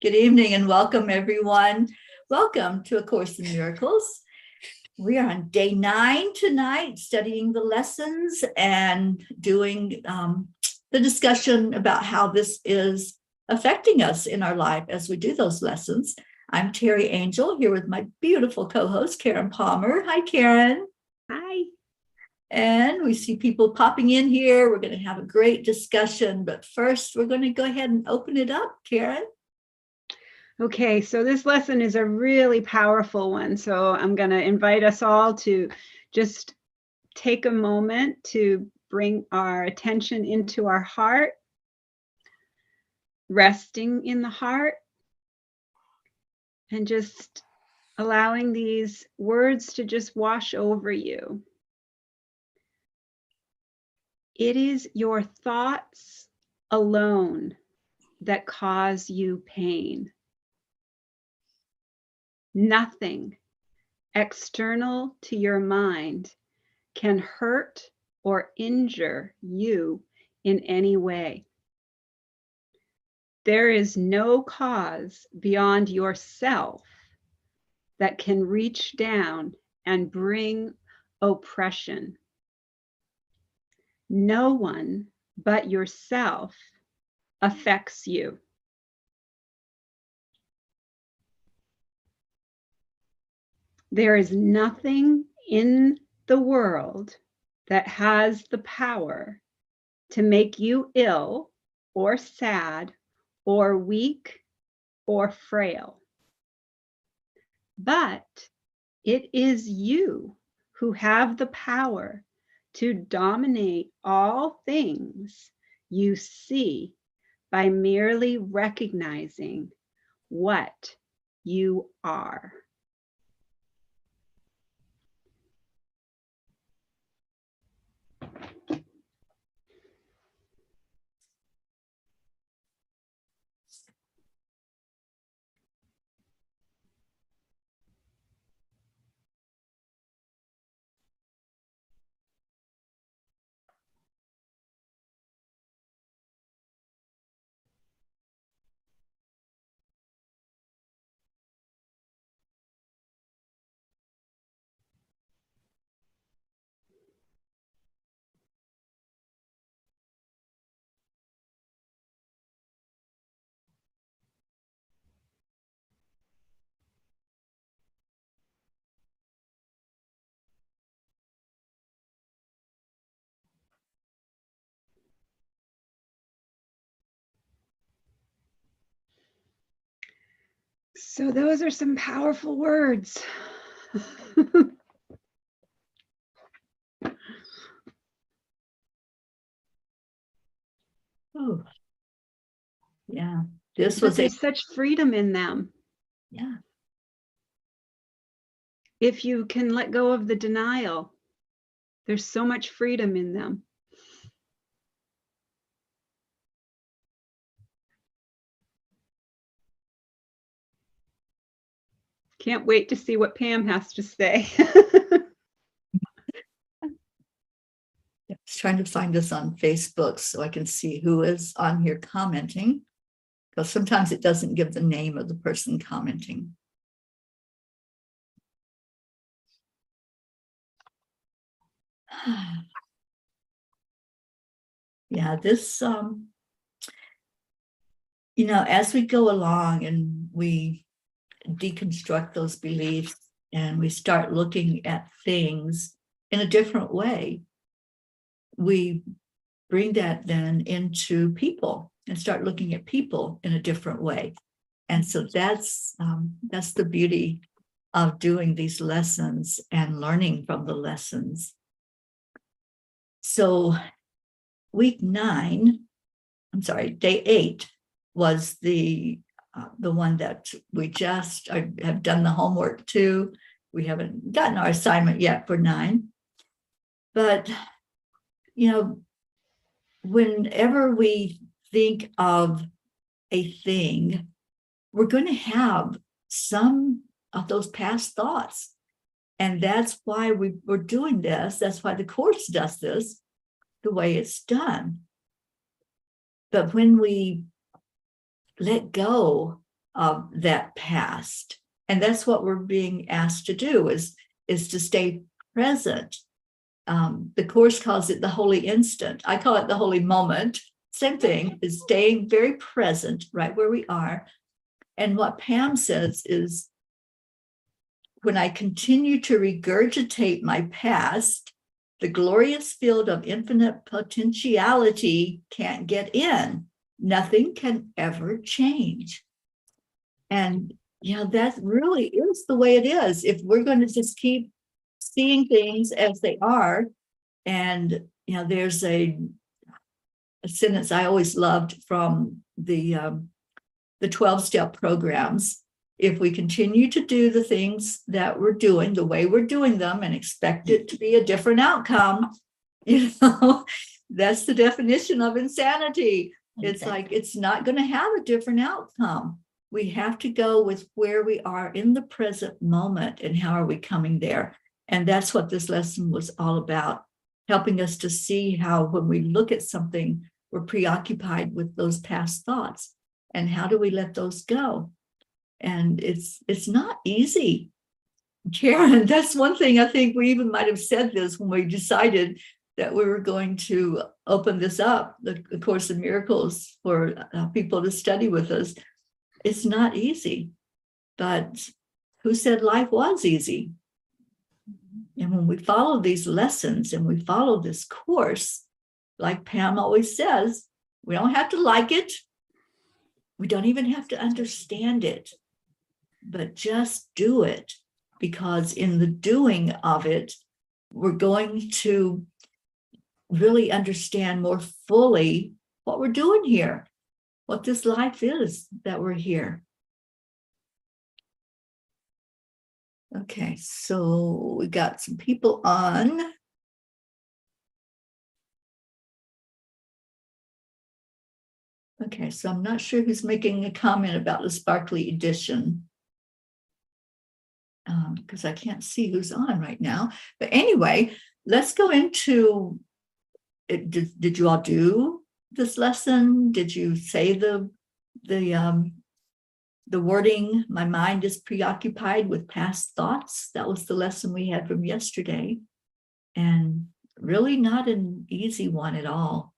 Good evening and welcome, everyone. Welcome to A Course in Miracles. We are on day 9 tonight, studying the lessons and doing the discussion about how this is affecting us in our life as we do those lessons. I'm Teri Angel, here with my beautiful co-host, Karen Palmer. Hi, Karen. Hi. And we see people popping in here. We're going to have a great discussion, but first we're going to go ahead and open it up, Karen. Okay, so this lesson is a really powerful one. So I'm going to invite us all to just take a moment to bring our attention into our heart, resting in the heart, and just allowing these words to just wash over you. It is your thoughts alone that cause you pain. Nothing external to your mind can hurt or injure you in any way. There is no cause beyond yourself that can reach down and bring oppression. No one but yourself affects you. There is nothing in the world that has the power to make you ill or sad or weak or frail. But it is you who have the power to dominate all things you see by merely recognizing what you are. So those are some powerful words. Oh, yeah. This But was there's such freedom in them. Yeah. If you can let go of the denial, there's so much freedom in them. Can't wait to see what Pam has to say. I was trying to find us on Facebook so I can see who is on here commenting, because sometimes it doesn't give the name of the person commenting. Yeah, this, as we go along and we deconstruct those beliefs and we start looking at things in a different way, we bring that then into people and start looking at people in a different way. And so that's the beauty of doing these lessons and learning from the lessons. So day 8 was the one that we just have done the homework to. We haven't gotten our assignment yet for 9. But, whenever we think of a thing, we're going to have some of those past thoughts. And that's why we're doing this. That's why the Course does this the way it's done. But when we let go of that past. And that's what we're being asked to do, is to stay present. The Course calls it the holy instant. I call it the holy moment. Same thing, is staying very present right where we are. And what Pam says is, when I continue to regurgitate my past, the glorious field of infinite potentiality can't get in. Nothing can ever change. And that really is the way it is. If we're going to just keep seeing things as they are, and there's a sentence I always loved from the 12-step programs. If we continue to do the things that we're doing the way we're doing them and expect it to be a different outcome, that's the definition of insanity. It's like, it's not going to have a different outcome. We have to go with where we are in the present moment and how are we coming there. And that's what this lesson was all about, helping us to see how when we look at something, we're preoccupied with those past thoughts. And how do we let those go? And it's not easy. Karen, that's one thing I think we even might have said this when we decided that we were going to open this up, the Course in Miracles, for people to study with us. It's not easy, but who said life was easy? And when we follow these lessons and we follow this course, like Pam always says, we don't have to like it. We don't even have to understand it, but just do it, because in the doing of it, we're going to really understand more fully what we're doing here, what this life is that we're here. Okay, so we got some people on. Okay, so I'm not sure who's making a comment about the Sparkly edition, because I can't see who's on right now. But anyway, let's go into it. Did you all do this lesson? Did you say the wording, my mind is preoccupied with past thoughts? That was the lesson we had from yesterday. And really not an easy one at all.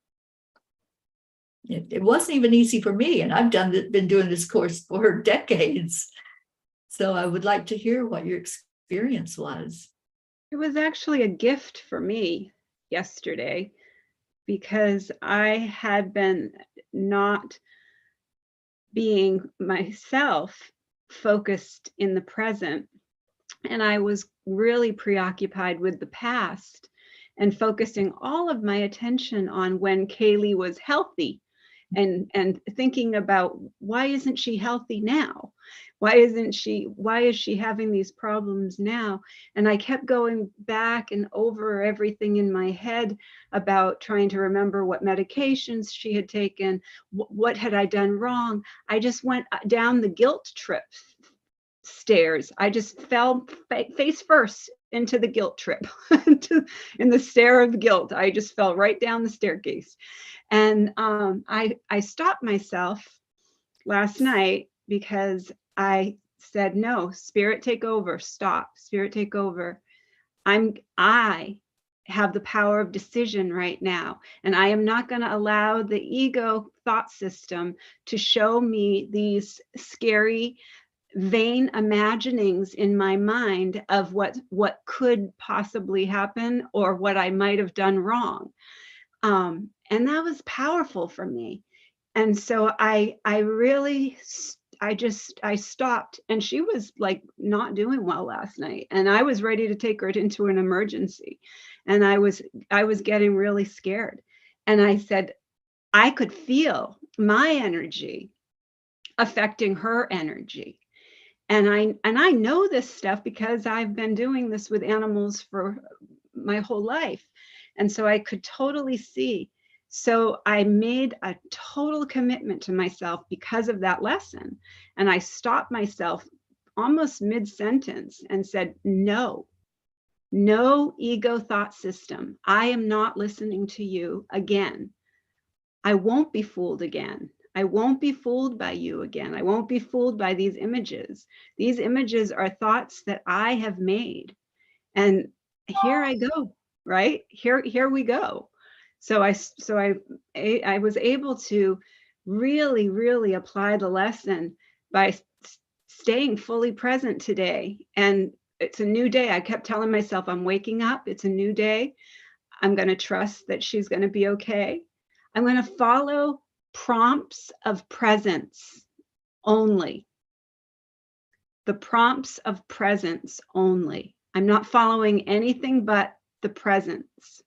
It wasn't even easy for me, and I've been doing this course for decades. So I would like to hear what your experience was. It was actually a gift for me yesterday, because I had been not being myself focused in the present. And I was really preoccupied with the past and focusing all of my attention on when Kaylee was healthy, and thinking about, why isn't she healthy now? Why is she having these problems now? And I kept going back and over everything in my head about trying to remember what medications she had taken, what had I done wrong. I just went down the guilt trip stairs. I just fell face first into the guilt trip, in the stair of guilt. I just fell right down the staircase. And I stopped myself last night, because I said, no, Spirit, take over. Stop. Spirit, take over. I have the power of decision right now, and I am not going to allow the ego thought system to show me these scary, vain imaginings in my mind of what could possibly happen or what I might have done wrong. And that was powerful for me. And so I stopped, and she was like not doing well last night, and I was ready to take her into an emergency, and I was getting really scared. And I said, I could feel my energy affecting her energy. And I know this stuff because I've been doing this with animals for my whole life. And so I could totally see. So I made a total commitment to myself because of that lesson. And I stopped myself almost mid-sentence and said, no ego thought system. I am not listening to you again. I won't be fooled again. I won't be fooled by you again. I won't be fooled by these images. These images are thoughts that I have made. And here I go, right? Here we go. So I was able to really, really apply the lesson by staying fully present today. And it's a new day. I kept telling myself, I'm waking up. It's a new day. I'm going to trust that she's going to be okay. I'm going to follow prompts of presence only. The prompts of presence only. I'm not following anything but the presence.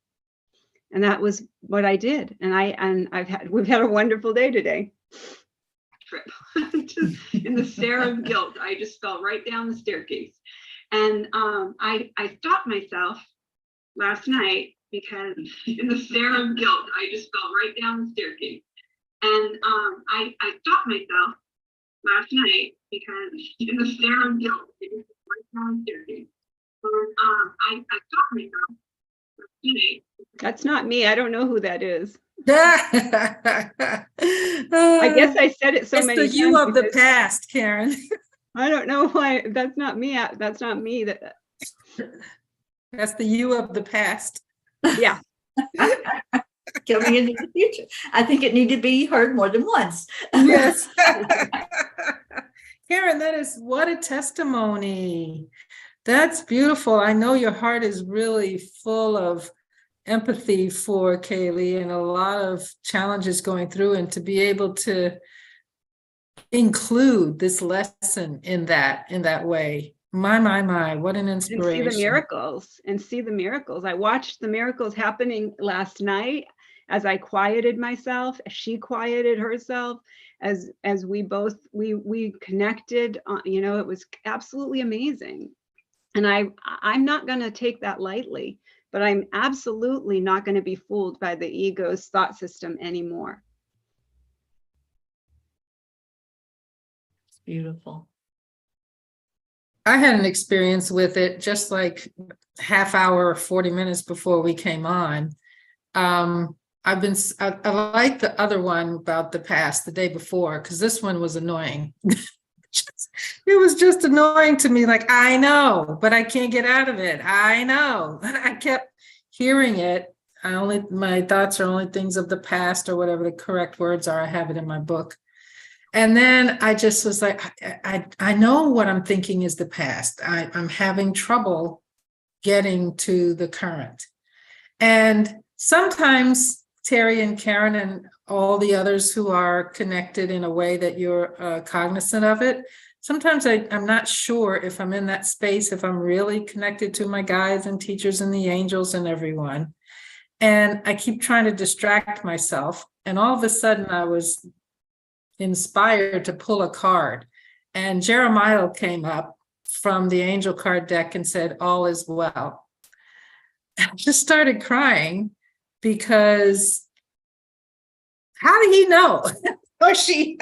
And that was what I did. And we've had a wonderful day today. Just in the stare of guilt, I just fell right down the staircase. And I stopped myself last night because in the stare of guilt, I just fell right down the staircase. And I stopped myself last night because in the stare of guilt, I just fell right down the staircase. And I stopped myself last night. That's not me. I don't know who that is. I guess I said it so many times. It's the you of the past, Karen. I don't know why. That's not me. That's not me. That's the you of the past. Yeah. Coming into the future. I think it needed to be heard more than once. Yes. Karen, what a testimony. That's beautiful. I know your heart is really full of empathy for Kaylee and a lot of challenges going through, and to be able to include this lesson in that way. My, what an inspiration. And see the miracles. I watched the miracles happening last night as I quieted myself, as she quieted herself, as we both, we connected, it was absolutely amazing. And I'm not going to take that lightly, but I'm absolutely not going to be fooled by the ego's thought system anymore. It's beautiful. I had an experience with it just like half hour, 40 minutes before we came on. I like the other one about the past the day before, because this one was annoying. It was just annoying to me. Like, I know, but I can't get out of it. I know. And I kept hearing it. My thoughts are only things of the past, or whatever the correct words are. I have it in my book. And then I just was like, I know what I'm thinking is the past. I'm having trouble getting to the current. And sometimes Teri and Karen and all the others who are connected in a way that you're cognizant of it, sometimes I'm not sure if I'm in that space, if I'm really connected to my guides and teachers and the angels and everyone. And I keep trying to distract myself. And all of a sudden I was inspired to pull a card, and Jeremiah came up from the angel card deck and said, all is well. I just started crying, because how did he know? Or she?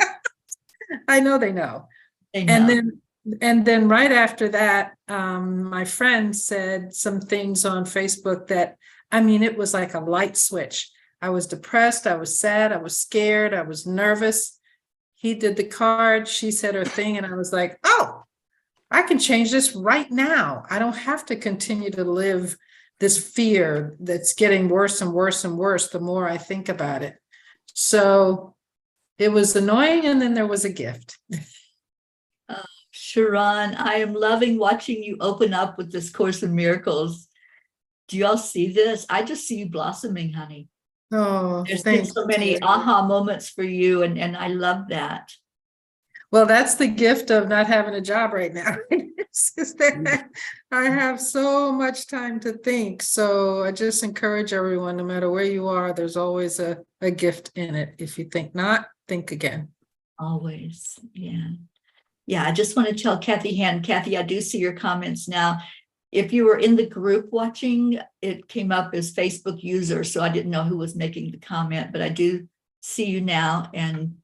I know they know. And then right after that, my friend said some things on Facebook that, it was like a light switch. I was depressed, I was sad, I was scared, I was nervous. He did the card, she said her thing, and I was like, oh, I can change this right now. I don't have to continue to live this fear that's getting worse and worse and worse the more I think about it. So it was annoying, and then there was a gift. Sharon, I am loving watching you open up with this Course in Miracles. Do y'all see this? I just see you blossoming, honey. Oh, there's been so many aha moments for you, and I love that. Well, that's the gift of not having a job right now. It's just that I have so much time to think. So I just encourage everyone, no matter where you are, there's always a gift in it. If you think not, think again. Always. Yeah, I just want to tell Kathy Hand. Kathy, I do see your comments now. If you were in the group watching, it came up as Facebook user, so I didn't know who was making the comment, but I do see you now. And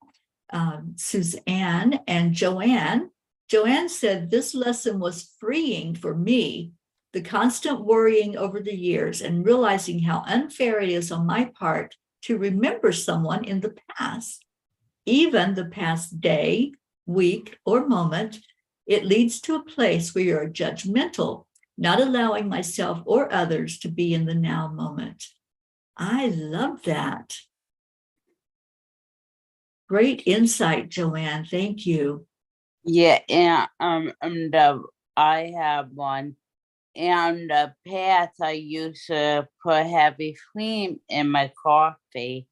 Suzanne and Joanne. Joanne said, this lesson was freeing for me. The constant worrying over the years and realizing how unfair it is on my part to remember someone in the past. even the past day, week, or moment, it leads to a place where you're judgmental, not allowing myself or others to be in the now moment. I love that. Great insight, Joanne. Thank you. Yeah, and I have one. In the past, I used to put heavy cream in my coffee.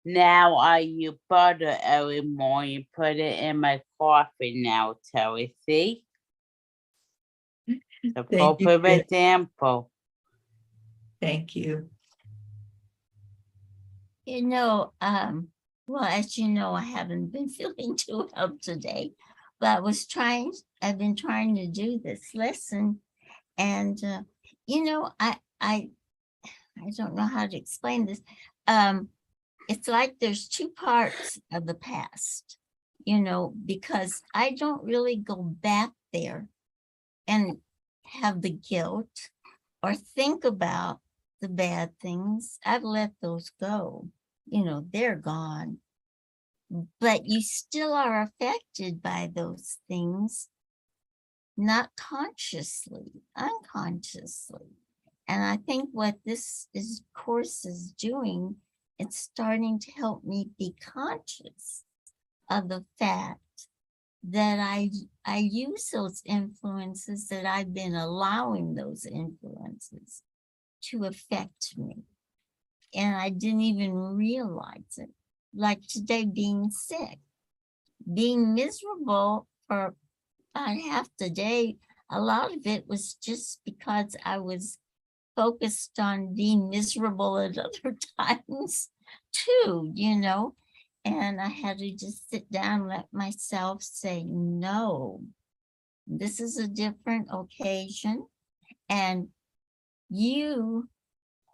Now I use butter every morning, put it in my coffee now, Terry. See? The Thank you. perfect example. Thank you. You know, well, as you know, I haven't been feeling too well today, but I've been trying to do this lesson, and you know, I don't know how to explain this. It's like there's two parts of the past, you know, because I don't really go back there and have the guilt or think about the bad things. I've let those go. You know, they're gone. But you still are affected by those things, not consciously, unconsciously. And I think what this course is doing, it's starting to help me be conscious of the fact that I use those influences, that I've been allowing those influences to affect me. And I didn't even realize it. Like today, being sick, being miserable for about half the day, a lot of it was just because I was focused on being miserable at other times too, you know, and I had to just sit down and let myself say, no, this is a different occasion, and you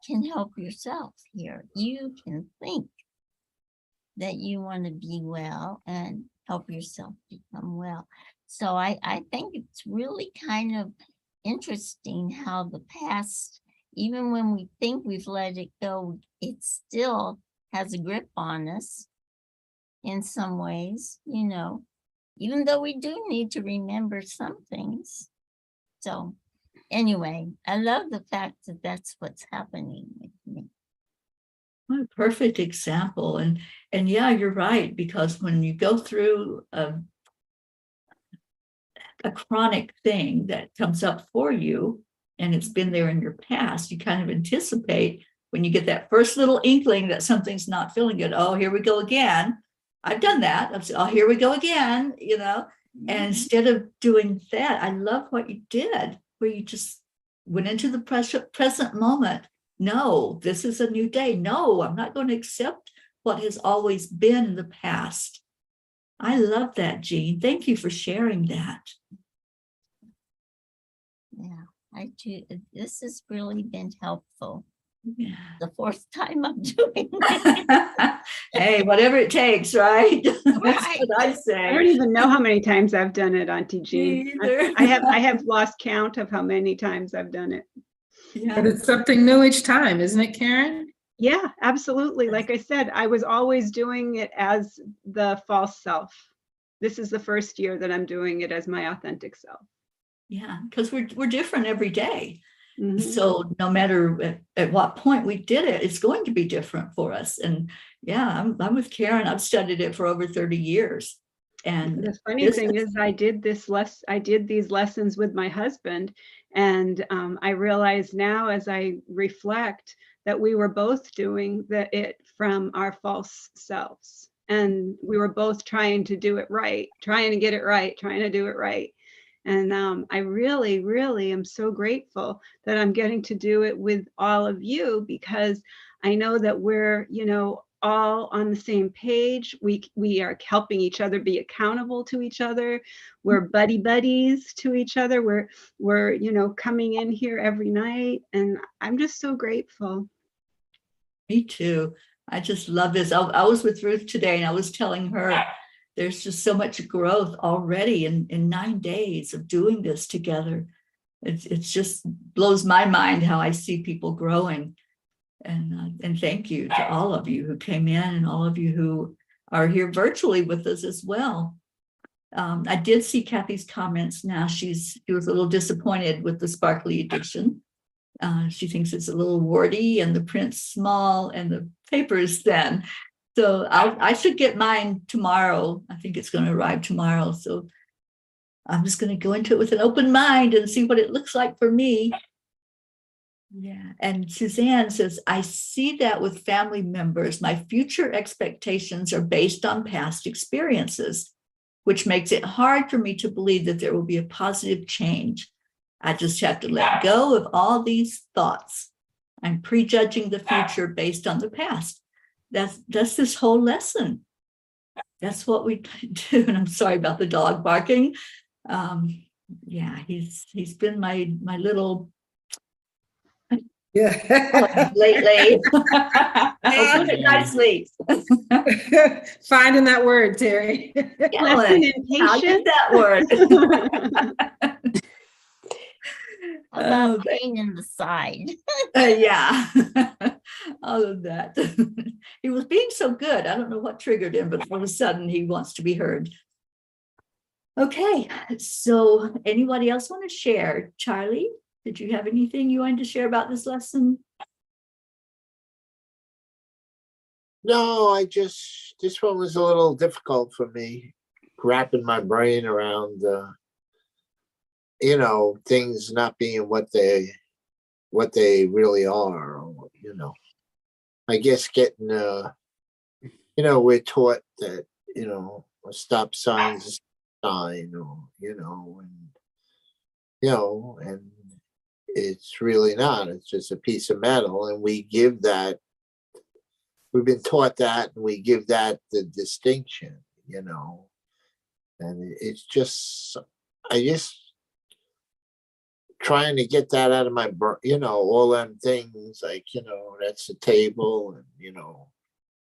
can help yourself here. You can think that you want to be well and help yourself become well. So I think it's really kind of interesting how the past, even when we think we've let it go, it still has a grip on us in some ways, you know, even though we do need to remember some things. So anyway, I love the fact that that's what's happening with me. What a perfect example. And yeah, you're right, because when you go through a chronic thing that comes up for you, and it's been there in your past, you kind of anticipate when you get that first little inkling that something's not feeling good. Oh, here we go again. I've done that. I've said, oh, here we go again, you know. And instead of doing that, I love what you did, where you just went into the present moment. No, this is a new day. No, I'm not going to accept what has always been in the past. I love that, Jean. Thank you for sharing that. Yeah, I do. This has really been helpful. Yeah. The fourth time I'm doing it. Hey, whatever it takes, right? That's Right. what I I say. don't even know how many times I've done it, Auntie Me Jean. either. I have lost count of how many times I've done it. Yeah. But it's something new each time, isn't it, Karen? Yeah, absolutely. Like I said, I was always doing it as the false self. This is the first year that I'm doing it as my authentic self. Yeah, because we're different every day. Mhm. So no matter at what point we did it, it's going to be different for us. And yeah, I'm with Karen. I've studied it for over 30 years. And The funny thing is, I did these lessons with my husband, and I realize now, as I reflect, that we were both doing it from our false selves, and we were both trying to do it right, trying to get it right, trying to do it right. And I really, really am so grateful that I'm getting to do it with all of you, because I know that we're, you know, all on the same page. We are helping each other be accountable to each other. We're buddies to each other. We're, you know, coming in here every night, and I'm just so grateful. Me too. I just love this. I was with Ruth today, and I was telling her there's just so much growth already in 9 days of doing this together. It's just blows my mind how I see people growing. And thank you to all of you who came in, and all of you who are here virtually with us as well. I did see Kathy's comments now. She was a little disappointed with the sparkly edition. She thinks it's a little warty and the print's small and the paper is thin. So I should get mine tomorrow. I think it's going to arrive tomorrow. So I'm just going to go into it with an open mind and see what it looks like for me. Yeah. And Suzanne says, I see that with family members. My future expectations are based on past experiences, which makes it hard for me to believe that there will be a positive change. I just have to let go of all these thoughts. I'm prejudging the future based on the past. That's this whole lesson. That's what we do. And I'm sorry about the dog barking. Yeah, he's been my little lately. I'll put it nicely. Finding that word, Teri. Lesson in I'll use patience. that word. About pain in the side. Yeah, all of that. He was being so good. I don't know what triggered him, but all of a sudden he wants to be heard. Okay, so anybody else want to share? Charlie, did you have anything you wanted to share about this lesson? No, this one was a little difficult for me, wrapping my brain around, things not being what they really are, I guess getting, we're taught that, a stop sign's a sign, and it's really not. It's just a piece of metal, and we've been taught that, and we give that the distinction, and it's just, trying to get that out of my brain, all them things like, that's a table, and,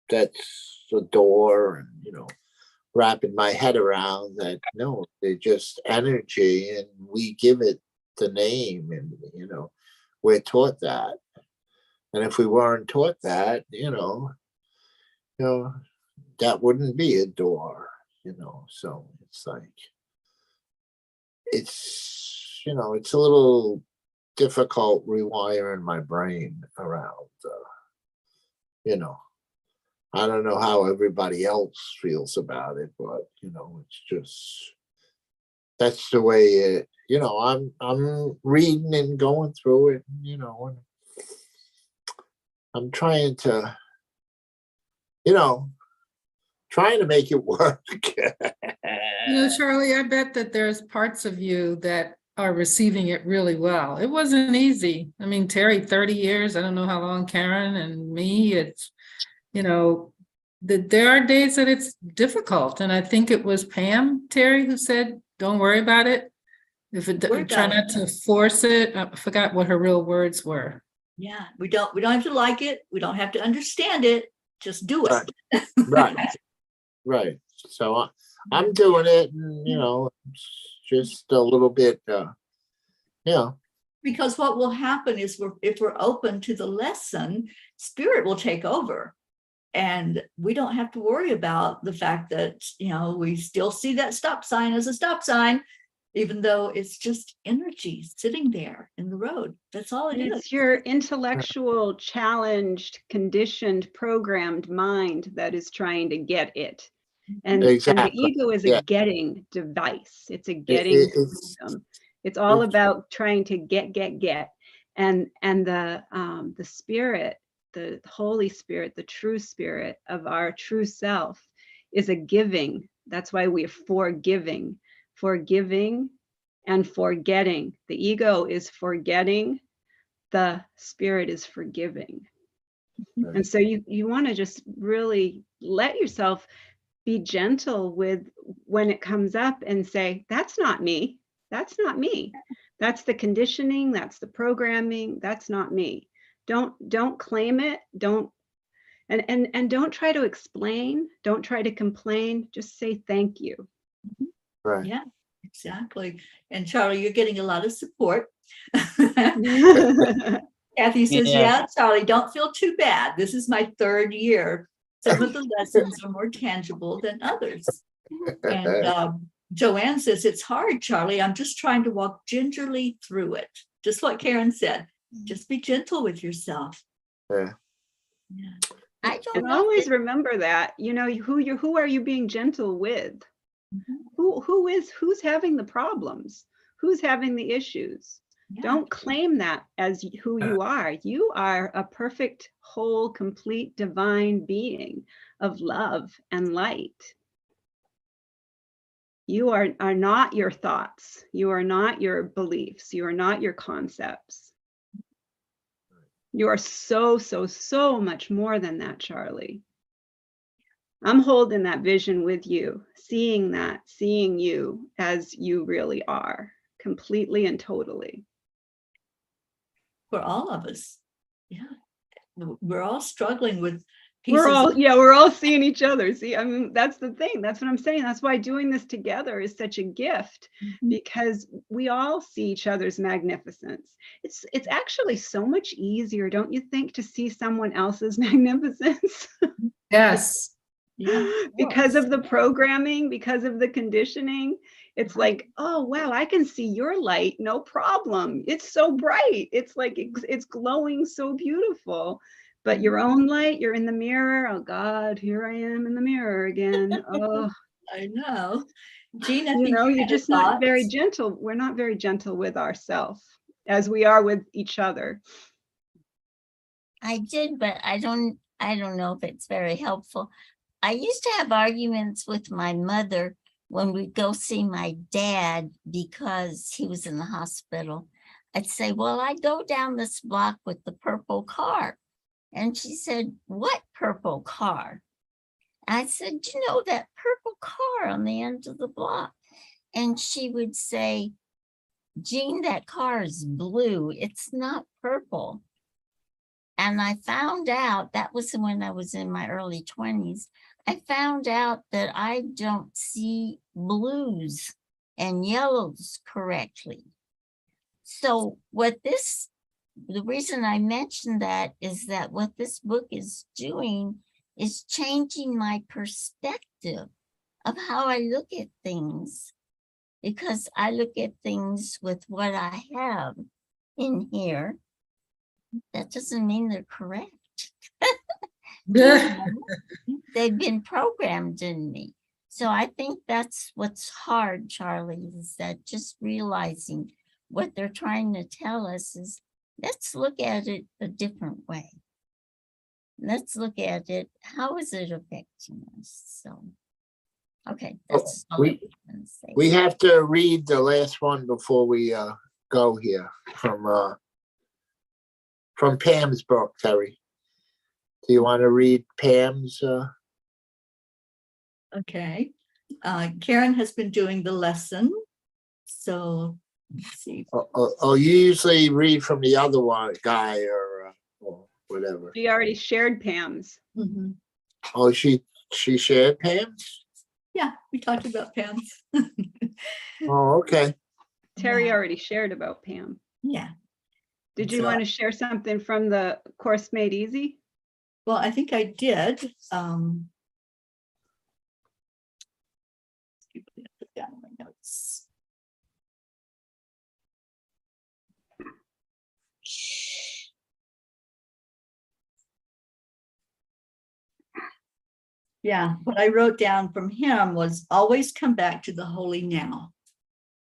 that's a door, and, wrapping my head around that, no, they're just energy, and we give it the name, and, we're taught that. And if we weren't taught that, that wouldn't be a door, so it's like, it's a little difficult rewiring my brain around, I don't know how everybody else feels about it, but, it's just, that's the way it, I'm reading and going through it, and I'm trying to, trying to make it work. Charlie, I bet that there's parts of you that are receiving it really well. It wasn't easy. I mean, Teri, 30 years, I don't know how long, Karen and me, it's, there are days that it's difficult. And I think it was Pam, Teri, who said, don't worry about it. Try not to force it. I forgot what her real words were. Yeah, we don't have to like it. We don't have to understand it. Just do it. Right. So I'm doing it, and, just a little bit, Because what will happen is if we're open to the lesson, spirit will take over. And we don't have to worry about the fact that, we still see that stop sign as a stop sign, even though it's just energy sitting there in the road. That's all it is. It's your intellectual, challenged, conditioned, programmed mind that is trying to get it. And, Exactly. and the ego is a getting device. It's a getting system. It's all about trying to get. And the spirit, the Holy Spirit, the true spirit of our true self is a giving. That's why we're forgiving and forgetting. The ego is forgetting, the spirit is forgiving. Right. And so you want to just really let yourself be gentle with when it comes up and say, that's not me. That's not me. That's the conditioning. That's the programming. That's not me. Don't claim it. Don't try to explain. Don't try to complain. Just say thank you. Right. Yeah, exactly. And Charlie, you're getting a lot of support. Kathy says, yeah, Charlie, don't feel too bad. This is my 3rd year. Some of the lessons are more tangible than others. And Joanne says, it's hard, Charlie. I'm just trying to walk gingerly through it. Just what Karen said. Just be gentle with yourself. Yeah. Yeah. I don't And know. always remember that, you know, who are you being gentle with? Mhm. Who's having the problems? Who's having the issues? Yeah. Don't claim that as who you are. You are a perfect, whole, complete, divine being of love and light. You are not your thoughts. You are not your beliefs. You are not your concepts. You are so, so, so much more than that, Charlie. I'm holding that vision with you, seeing you as you really are, completely and totally. For all of us. Yeah. We're all struggling with pieces. We're all seeing each other. See, I mean, that's the thing. That's what I'm saying. That's why doing this together is such a gift, because we all see each other's magnificence. It's actually so much easier, don't you think, to see someone else's magnificence? Yes. Yeah. Because of the programming, because of the conditioning. It's like, oh, wow, I can see your light, no problem. It's so bright. It's like, it's glowing so beautiful. But your own light, you're in the mirror. Oh God, here I am in the mirror again. Oh, I know. Jean, I you think know, you you're had just not thoughts. very gentle. We're not very gentle with ourselves as we are with each other. I did, but I don't know if it's very helpful. I used to have arguments with my mother when we'd go see my dad because he was in the hospital. I'd say, well, I go down this block with the purple car. And she said, what purple car? I said, you know, that purple car on the end of the block. And she would say, Jean, that car is blue. It's not purple. And I found out, that was when I was in my early 20s, I found out that I don't see blues and yellows correctly. So the reason I mentioned that is that what this book is doing is changing my perspective of how I look at things, because I look at things with what I have in here. That doesn't mean they're correct. They've been programmed in me. So I think that's what's hard, Charlie, is that just realizing what they're trying to tell us is, let's look at it a different way. Let's look at it. How is it affecting us? So, okay, that's all I was gonna say. We have to read the last one before we go here from Pam's book, Teri. Do you want to read Pam's? Okay. Karen has been doing the lesson. So let's see. Oh, you usually read from the other one guy or whatever. She already shared Pam's. Mhm. Oh, she shared Pam's? Yeah, we talked about Pam's. Oh, okay. Teri Yeah. already shared about Pam. Yeah. Did you So- want to share something from the Course Made Easy? Well, I think I did. Put down in my notes. Yeah, what I wrote down from him was always come back to the holy now.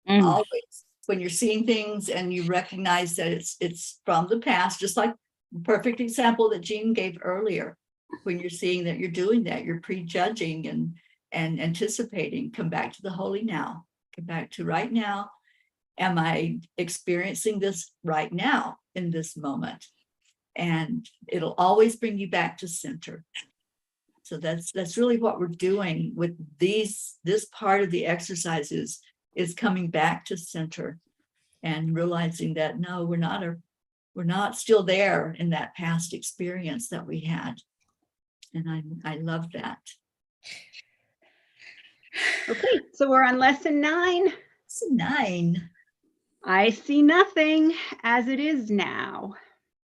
Always, when you're seeing things and you recognize that it's from the past, just like the perfect example that Jean gave earlier. When you're seeing that you're doing that, you're prejudging and anticipating, come back to the holy now. Come back to right now. Am I experiencing this right now in this moment? And it'll always bring you back to center. So that's really what we're doing with this part of the exercises, is coming back to center and realizing that no, we're not still there in that past experience that we had. And I love that. Okay, so we're on lesson 9. It's 9. I see nothing as it is now.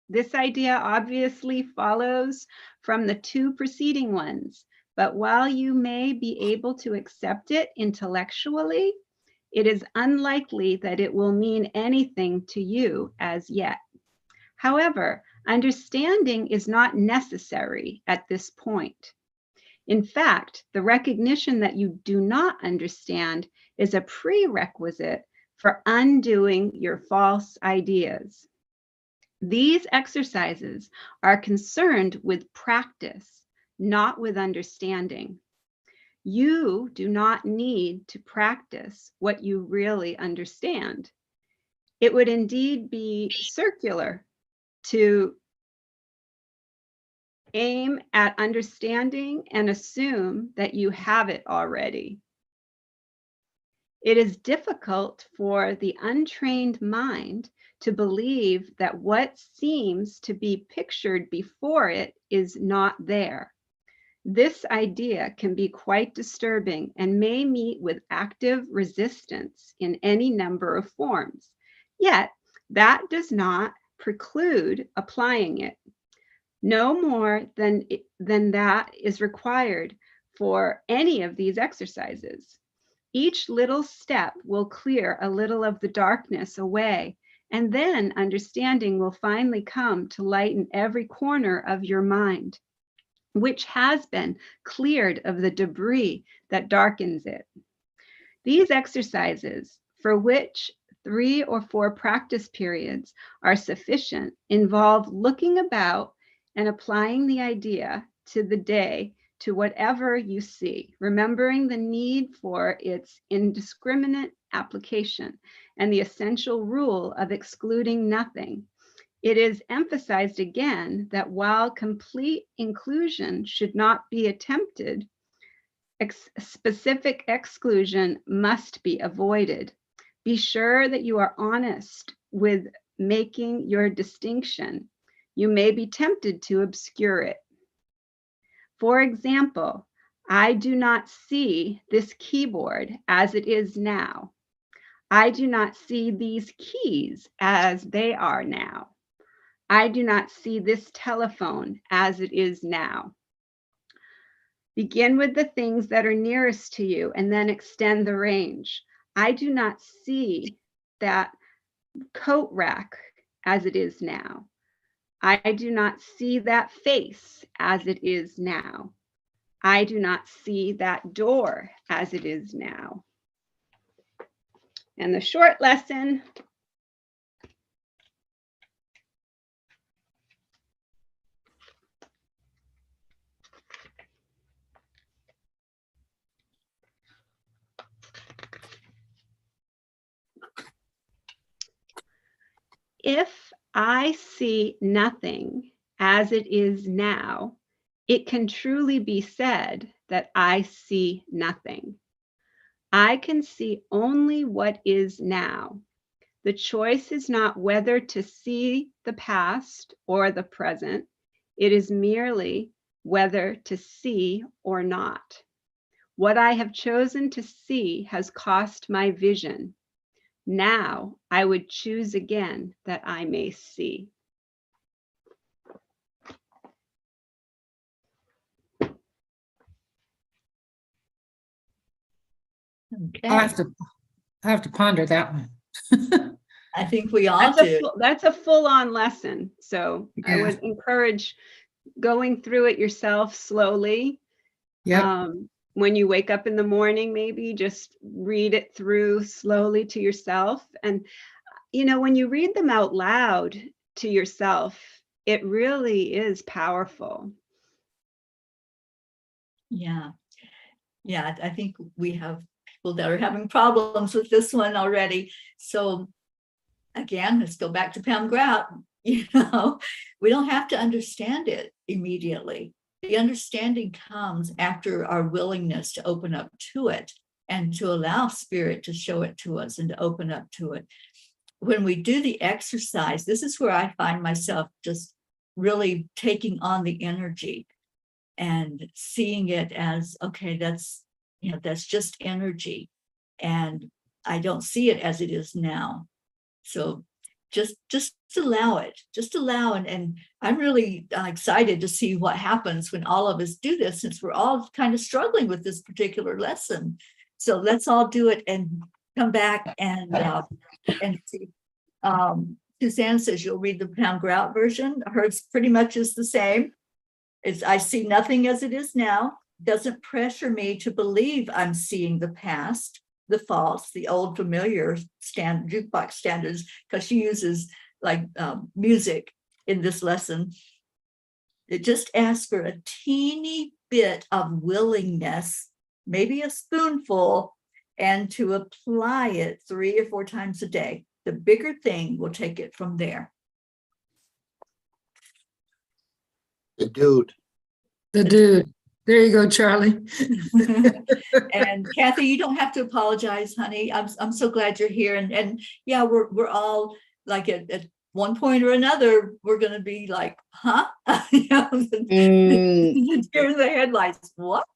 This idea obviously follows from the two preceding ones, but while you may be able to accept it intellectually, it is unlikely that it will mean anything to you as yet. However, understanding is not necessary at this point. In fact, the recognition that you do not understand is a prerequisite for undoing your false ideas. These exercises are concerned with practice, not with understanding. You do not need to practice what you really understand. It would indeed be circular to aim at understanding and assume that you have it already. It is difficult for the untrained mind to believe that what seems to be pictured before it is not there. This idea can be quite disturbing and may meet with active resistance in any number of forms. Yet, that does not preclude applying it. No more than that is required for any of these exercises. Each little step will clear a little of the darkness away, and then understanding will finally come to lighten every corner of your mind, which has been cleared of the debris that darkens it. These exercises, for which 3 or 4 practice periods are sufficient, involve looking about and applying the idea to the day, to whatever you see, remembering the need for its indiscriminate application and the essential rule of excluding nothing. It is emphasized again that while complete inclusion should not be attempted, specific exclusion must be avoided. Be sure that you are honest with making your distinction. You may be tempted to obscure it. For example, I do not see this keyboard as it is now. I do not see these keys as they are now. I do not see this telephone as it is now. Begin with the things that are nearest to you and then extend the range. I do not see that coat rack as it is now. I do not see that face as it is now. I do not see that door as it is now. And the short lesson. If I see nothing as it is now, it can truly be said that I see nothing. I can see only what is now. The choice is not whether to see the past or the present. It is merely whether to see or not. What I have chosen to see has cost my vision. Now I would choose again that I may see. Okay, I have to ponder that one. I think we all do. That's a full-on lesson. So I would encourage going through it yourself slowly. Yep. When you wake up in the morning, maybe just read it through slowly to yourself. And, you know, when you read them out loud to yourself, it really is powerful. Yeah. Yeah, I think we have people that are having problems with this one already. So again, let's go back to Pam Grout. You know, we don't have to understand it immediately. The understanding comes after our willingness to open up to it and to allow spirit to show it to us and to open up to it. When we do the exercise, this is where I find myself just really taking on the energy and seeing it as, okay, that's just energy. And I don't see it as it is now. So just allow it, just allow. And I'm really excited to see what happens when all of us do this, since we're all kind of struggling with this particular lesson. So let's all do it and come back and see. Suzanne says you'll read the Pound Grout version. Hers pretty much is the same. It's I see nothing as it is now. Doesn't pressure me to believe I'm seeing the past, the false, the old familiar jukebox standards, because she uses like music in this lesson. It just asks for a teeny bit of willingness, maybe a spoonful, and to apply it 3 or 4 times a day. The bigger thing will take it from there. The dude. The dude. There you go, Charlie. And Kathy, you don't have to apologize, honey. I'm so glad you're here. And yeah, we're all like at one point or another, we're gonna be like, huh? You know, deer in the headlights. What?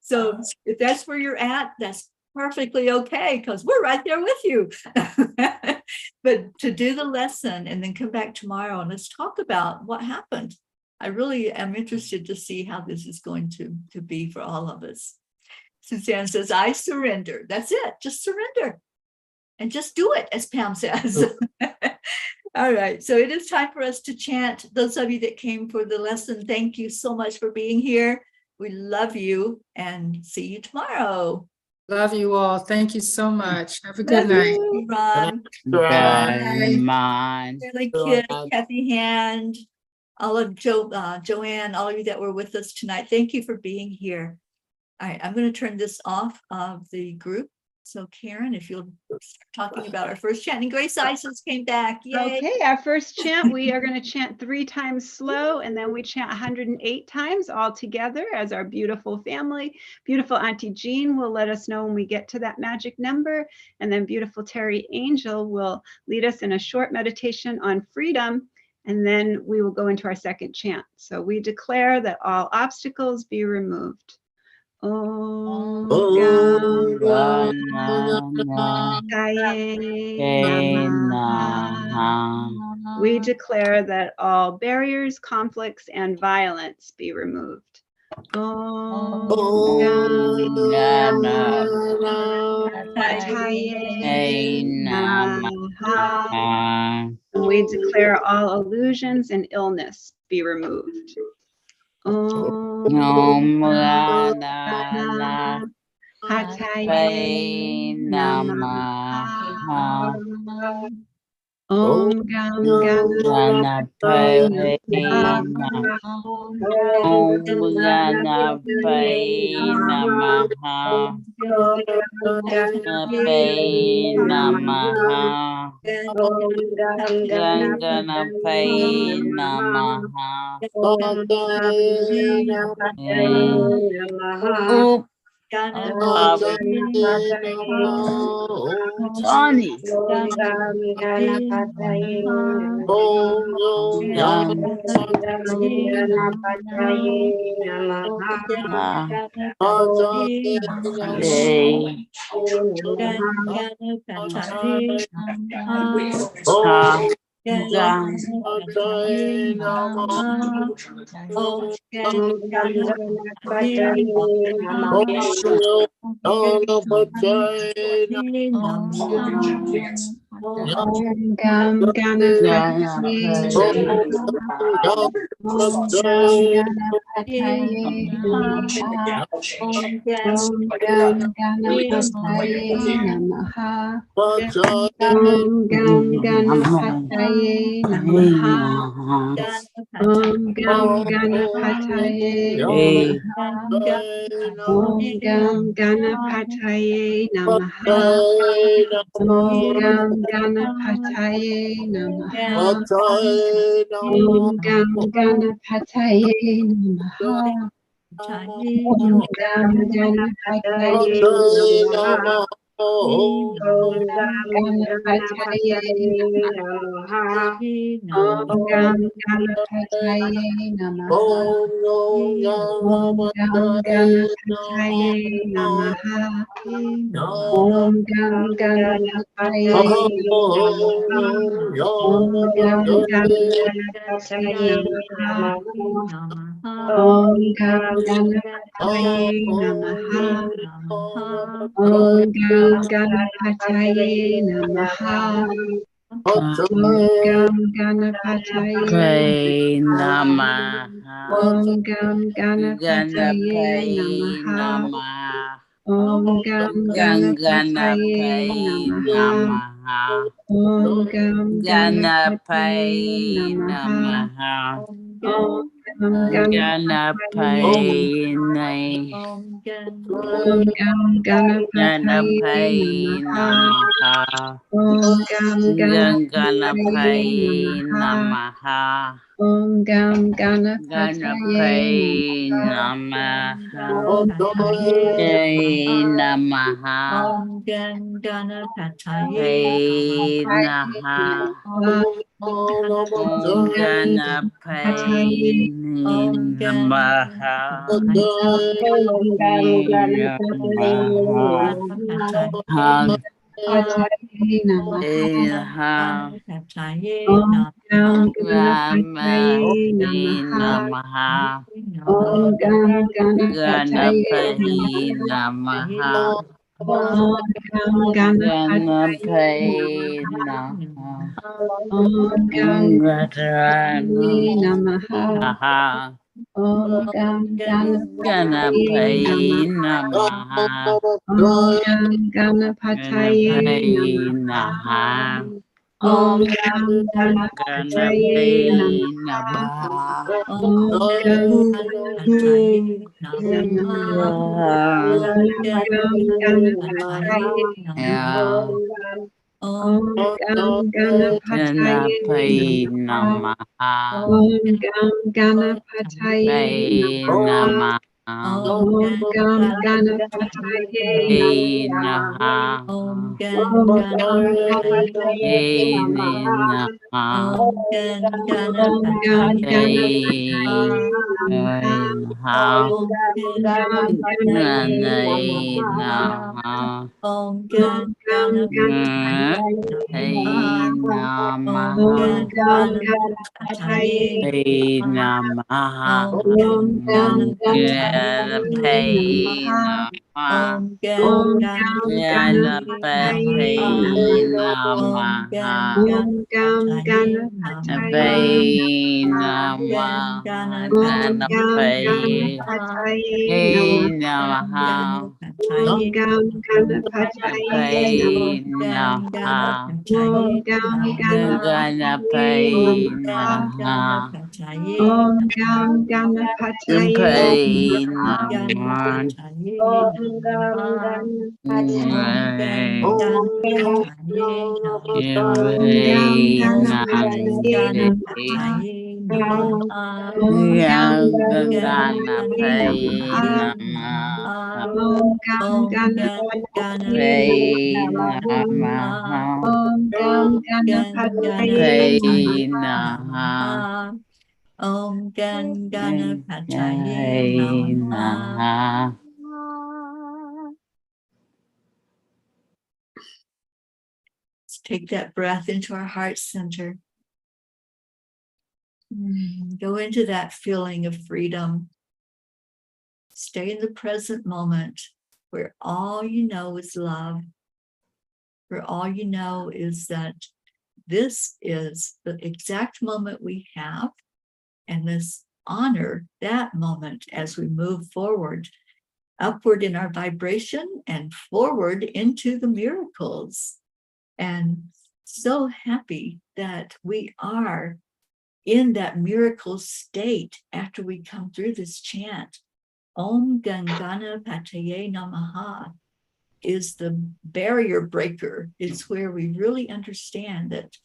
So if that's where you're at, that's perfectly okay, because we're right there with you. But to do the lesson and then come back tomorrow and let's talk about what happened. I really am interested to see how this is going to be for all of us. Suzanne says, I surrender. That's it. Just surrender. And just do it, as Pam says. All right. So it is time for us to chant. Those of you that came for the lesson, thank you so much for being here. We love you and see you tomorrow. Love you all. Thank you so much. Have a good night. Ron, Shirley, Kid, Kathy Hand, all of Joanne, all of you that were with us tonight. Thank you for being here. All right, I'm going to turn this off of the group. So Karen, if you'll start talking about our first chant, and Grace Isis came back. Yay. Okay, our first chant, we are going to chant 3 times slow, and then we chant 108 times all together as our beautiful family. Beautiful Auntie Jean will let us know when we get to that magic number, and then beautiful Teri Angel will lead us in a short meditation on freedom, and then we will go into our second chant. So we declare that all obstacles be removed. Om Gam Ganapataye Namaha. We declare that all barriers, conflicts, and violence be removed. Om Gam Ganapataye Namaha. We declare all illusions and illness be removed. Om Ganapataye Namaha. Om Gam Ganapataye Namaha. Om Ganapataye Namaha. Ganapataye Namaha. Ganapataye Namaha. Johnny. Om Ganapataye Namaha. Om Gam Ganapataye Namaha. Om Gam Ganapataye Namaha. Om Gam Ganapataye Namaha. Om Gam Ganapataye Namaha. Om Gam Ganapataye Namaha. Om Gam Ganapataye Namaha. Om Gam Ganapataye Namaha. Om Gam Ganapataye Namaha. Om Gam Ganapataye Namaha. Om Gam Ganapataye Namaha. Om Gam Ganapataye Om Gam Ganapataye Namaha. Om Gam Ganapataye Namaha. Om Gam Ganapataye Namaha. Namaha. Om Gam Ganapataye Namaha. Om Ganapataye Namaha. Ganapataye Namaha. Om Gam Ganapataye Namaha. Om Gam Ganapataye Namaha. Om Gam Ganapataye Namaha. Om Gam Ganapataye Namaha. Om Gam Ganapataye Namaha. Om Gam Ganapataye Namaha. Om Gam Ganapataye Namaha. Om Gam Ganapataye Namaha. Om Gam Ganapataye Namaha. Om Gam Ganapataye Namaha. Om Gam Ganapataye Namaha. Om Gam Ganapataye Namaha. Om Om Gam Ganapataye Namaha. Om Gam Ganapataye Namaha. Om Gam Ganapataye Namaha. Om Om Gam Ganapataye Namaha. Om Gam Ganapataye Namaha. Om Gam Ganapataye Namaha. Om Gam Ganapataye Namaha. Om Gam Ganapataye Namaha. Om Gam Ganapataye Namaha. Om Gam Ganapataye Namaha. Om Gam Ganapataye Namaha. Om Gam Ganapataye Namaha. Om Gam Ganapataye Om Gam Ganapataye Namaha. Om Gam Ganapataye Namaha. Om Gam Ganapataye Namaha. Om Gam Ganapataye Namaha. Om Gam Ganapataye Namaha. Let's take that breath into our heart center. Go into that feeling of freedom. Stay in the present moment where all you know is love, where all you know is that this is the exact moment we have, and this honor that moment as we move forward, upward in our vibration and forward into the miracles. And so happy that we are in that miracle state after we come through this chant. Om Gam Ganapataye Namaha is the barrier breaker. It's where we really understand that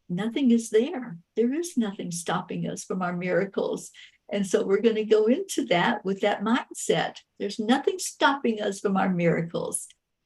nothing is there. There is nothing stopping us from our miracles. And so we're going to go into that with that mindset. There's nothing stopping us from our miracles.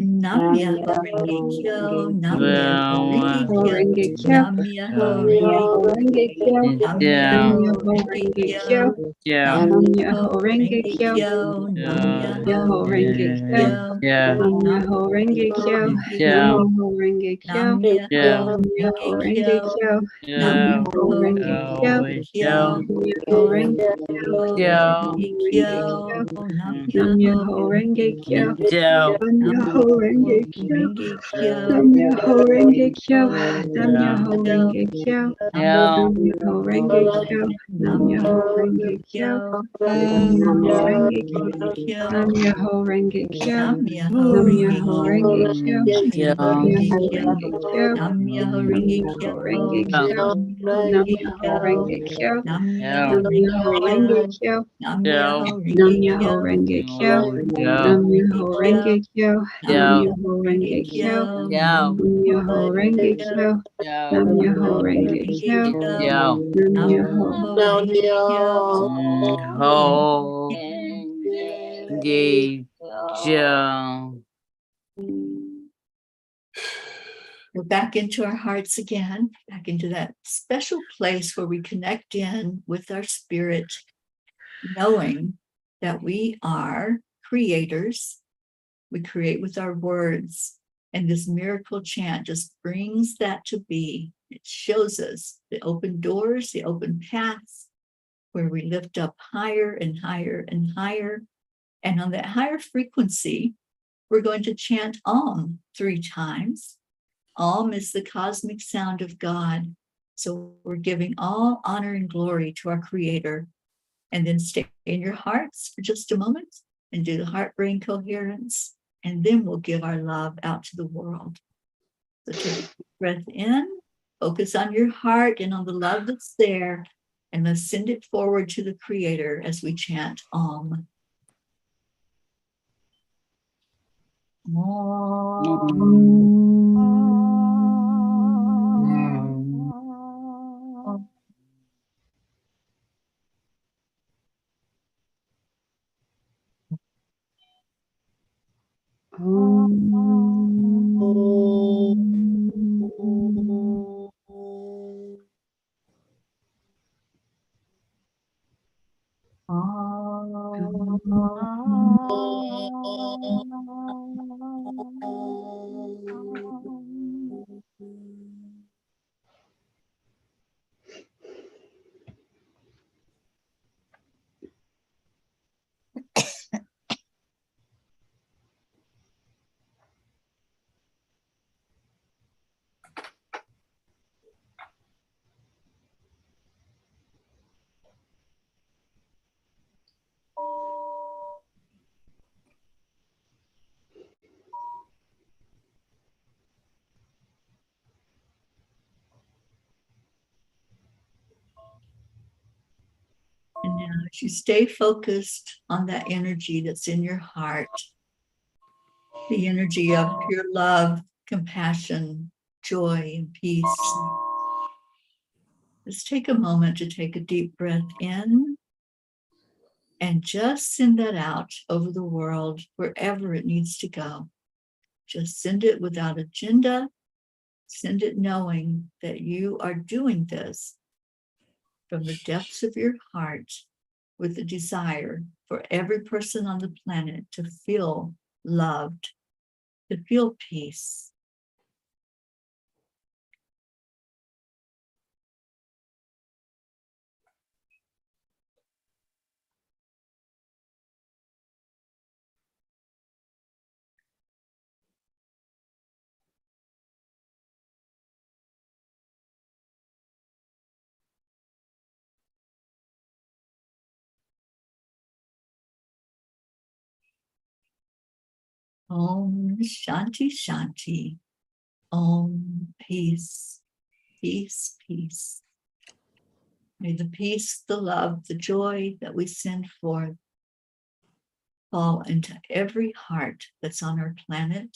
Nam Myoho Renge Kyo, Nam Myoho Renge Kyo, Kyo. Nam Myoho Renge Kyo, Nam Myoho Renge Kyo, Nam Nam Myoho Myoho Renge Renge Kyo. Kyo, Nam Nam Myoho Myoho Renge Renge Kyo. Kyo, Nam Myoho Renge Kyo. Nam Myoho Renge Kyo. Nam Myoho Nam Myoho Renge Renge Kyo, Kyo. Nam Nam Myoho Myoho Renge Kyo. Renge Kyo, Nam Myoho Om Renge Kyo, Nam Nam Myoho Myoho Renge Kyo. Nam Nam Myoho Renge Kyo. Renge Kyo, Nam Myoho Renge Kyo. Nam Nam Myoho Renge Kyo. Nam Myoho Renge Kyo. Nam Myoho Renge Kyo. Nam Myoho Renge Kyo. Nam Myoho Renge Kyo. Nam Myoho Nam Renge Myoho Renge Kyo. Nam Myoho Kyo, Renge Kyo. Nam Myoho Nam Renge Myoho Kyo, Renge Nam Kyo. Myoho Nam Renge Myoho Kyo, Renge Kyo. Nam Myoho Nam Myoho Renge Kyo. Nam Myoho Nam Renge Myoho Kyo, Renge Kyo. Nam Nam Myoho Renge Kyo. Nam Myoho Renge Renge Kyo, Kyo. Nam Nam Myoho Renge Kyo. Nam Myoho Renge Kyo. Nam Myoho Now, We're back into our hearts again, back into that special place where we connect in with our spirit, knowing that we are creators. We create with our words, and this miracle chant just brings that to be. It shows us the open doors, the open paths, where we lift up higher and higher and higher. And on that higher frequency, we're going to chant Om 3 times. Om is the cosmic sound of God. So we're giving all honor and glory to our Creator. And then stay in your hearts for just a moment and do the heart-brain coherence. And then we'll give our love out to the world. So take a deep breath in, focus on your heart and on the love that's there, and let's send it forward to the Creator as we chant Om. And now, as you stay focused on that energy that's in your heart, the energy of pure love, compassion, joy, and peace, let's take a moment to take a deep breath in and just send that out over the world, wherever it needs to go. Just send it without agenda. Send it knowing that you are doing this from the depths of your heart with the desire for every person on the planet to feel loved, to feel peace. Om Shanti Shanti. Om peace, peace, peace. May the peace, the love, the joy that we send forth fall into every heart that's on our planet,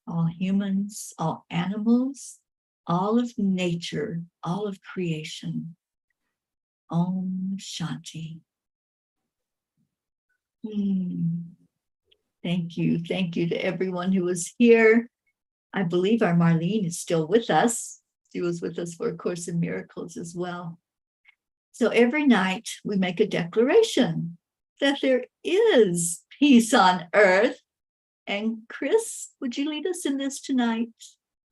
all humans, all animals, all of nature, all of creation. Om Shanti. Thank you. Thank you to everyone who was here. I believe our Marlene is still with us. She was with us for A Course in Miracles as well. So every night we make a declaration that there is peace on earth. And Chris, would you lead us in this tonight?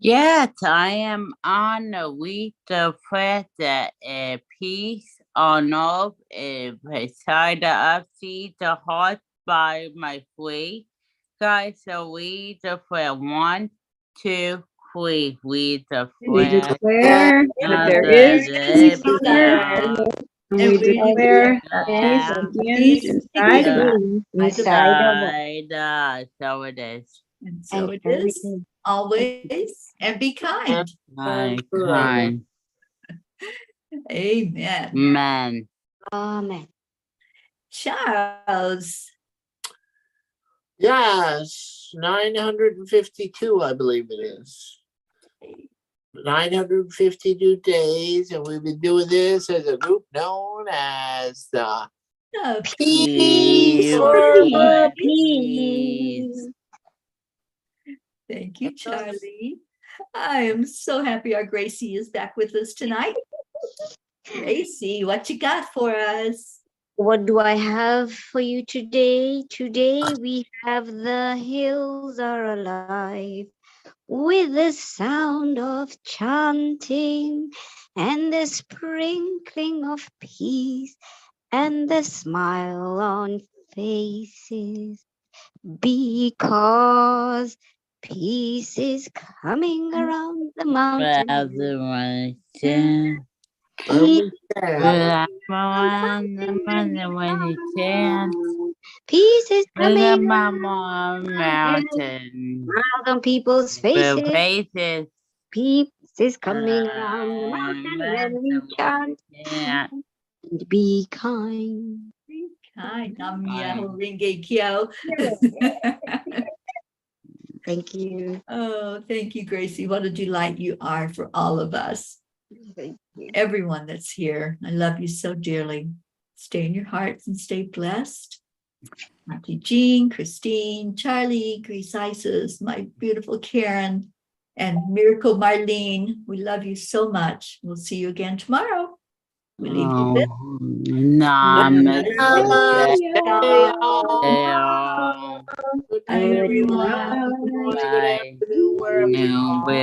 Yes, I am on the week of prayer that peace on earth is beside us, see the heart by my way. Guys, so read the prayer 1, 2, 3. Read the We prayer. declare that there is peace on earth, and we declare that peace begins inside of us. Inside us. So it is. And so it is always, and be kind. Kind. Amen. Man. Amen. Charles, Yes, 952, I believe it is. 952 days, and we've been doing this as a group known as the Peace for Peace. thank you, Charlie. I am so happy our Gracie is back with us tonight. Gracie, what you got for us? What do I have for you today? Today we have the hills are alive with the sound of chanting and the sprinkling of peace and the smile on faces, because peace is coming around the mountain. Peace Peace is coming around on people's faces. Peace is coming around the mountain when we chant. And be kind. Be kind. Nam Myoho Renge Kyo. Thank you. Oh, thank you, Gracie. What a delight you are for all of us. Thank you. Everyone that's here. I love you so dearly. Stay in your hearts and stay blessed. Auntie Jean, Christine, Charlie, Grace Isis, my beautiful Karen, and Miracle Marlene. We love you so much. We'll see you again tomorrow. We leave you with Namaste. everyone. Wherever you are.